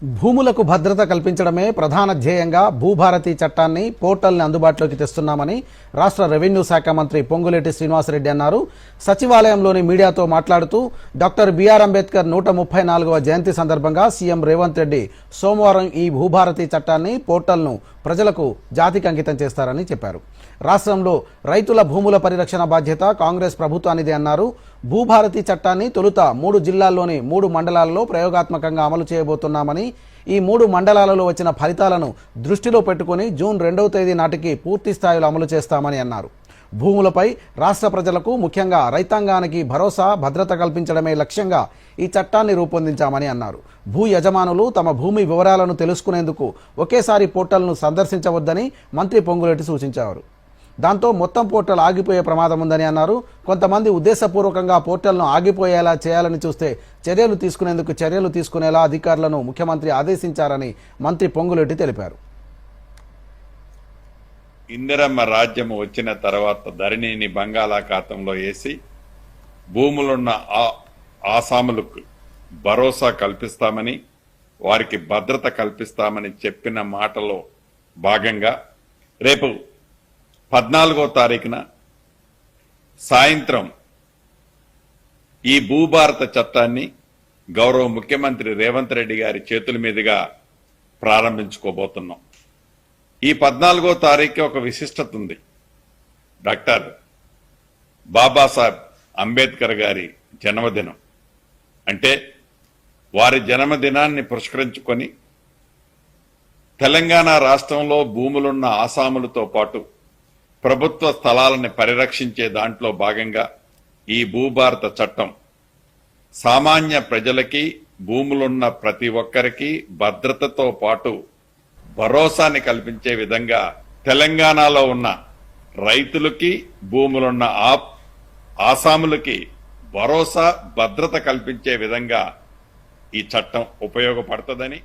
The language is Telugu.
భూములకు భద్రత కల్పించడమే ప్రధాన ధ్యేయంగా భూభారతి చట్టాన్ని పోర్టల్ని అందుబాటులోకి తెస్తున్నామని రాష్ట్ర రెవెన్యూ శాఖ మంత్రి పొంగులేటి శ్రీనివాసరెడ్డి అన్నారు. సచివాలయంలోని మీడియాతో మాట్లాడుతూ డాక్టర్ బిఆర్ అంబేద్కర్ 134వ జయంతి సందర్భంగా సీఎం రేవంత్ రెడ్డి సోమవారం ఈ భూభారతి చట్టాన్ని పోర్టల్ను ప్రజలకు జాతికి అంకితం చేస్తారని చెప్పారు. రాష్ట్రంలో రైతుల భూముల పరిరక్షణ బాధ్యత కాంగ్రెస్ ప్రభుత్వానిదే అన్నారు. భూభారతి చట్టాన్ని తొలుత 3 జిల్లాల్లోని 3 మండలాల్లో ప్రయోగాత్మకంగా అమలు చేయబోతున్నామని, ఈ 3 మండలాలలో వచ్చిన ఫలితాలను దృష్టిలో పెట్టుకుని జూన్ 2వ తేదీ నాటికి పూర్తి స్థాయిలో అమలు చేస్తామని అన్నారు. భూములపై రాష్ట్ర ప్రజలకు ముఖ్యంగా రైతాంగానికి భరోసా భద్రత కల్పించడమే లక్ష్యంగా ఈ చట్టాన్ని రూపొందించామని అన్నారు. భూ యజమానులు తమ భూమి వివరాలను తెలుసుకునేందుకు ఒకేసారి పోర్టల్ను సందర్శించవద్దని మంత్రి పొంగులేటి సూచించారు. దాంతో మొత్తం పోర్టల్ ఆగిపోయే ప్రమాదం ఉందని అన్నారు. కొంతమంది ఉద్దేశపూర్వకంగా పోర్టల్ను ఆగిపోయేలా చేయాలని చూస్తే చర్యలు తీసుకునేలా అధికారులను ముఖ్యమంత్రి ఆదేశించారని మంత్రి పొంగులేటి తెలిపారు. ఇందిరమ్మ రాజ్యం వచ్చిన తర్వాత ధరణిని బంగాళాఖాతంలో వేసి భూములున్న ఆసాములకు భరోసా కల్పిస్తామని, వారికి భద్రత కల్పిస్తామని చెప్పిన మాటలో భాగంగా రేపు 14వ తారీఖున సాయంత్రం ఈ భూభారత చట్టాన్ని గౌరవ ముఖ్యమంత్రి రేవంత్ రెడ్డి గారి చేతుల మీదుగా ప్రారంభించుకోబోతున్నాం. ఈ 14వ తారీఖు ఒక విశిష్టత ఉంది. డాక్టర్ బాబాసాహెబ్ అంబేద్కర్ గారి జన్మదినం. అంటే వారి జన్మదినాన్ని పురస్కరించుకొని తెలంగాణ రాష్ట్రంలో భూములున్న ఆసాములతో పాటు ప్రభుత్వ స్థలాలను పరిరక్షించే దాంట్లో భాగంగా ఈ భూభారత చట్టం సామాన్య ప్రజలకి, భూములున్న ప్రతి ఒక్కరికి భద్రతతో పాటు భరోసాని కల్పించే విధంగా తెలంగాణలో ఉన్న రైతులకి, భూములున్న ఆసాములకి భరోసా భద్రత కల్పించే విధంగా ఈ చట్టం ఉపయోగపడుతుందని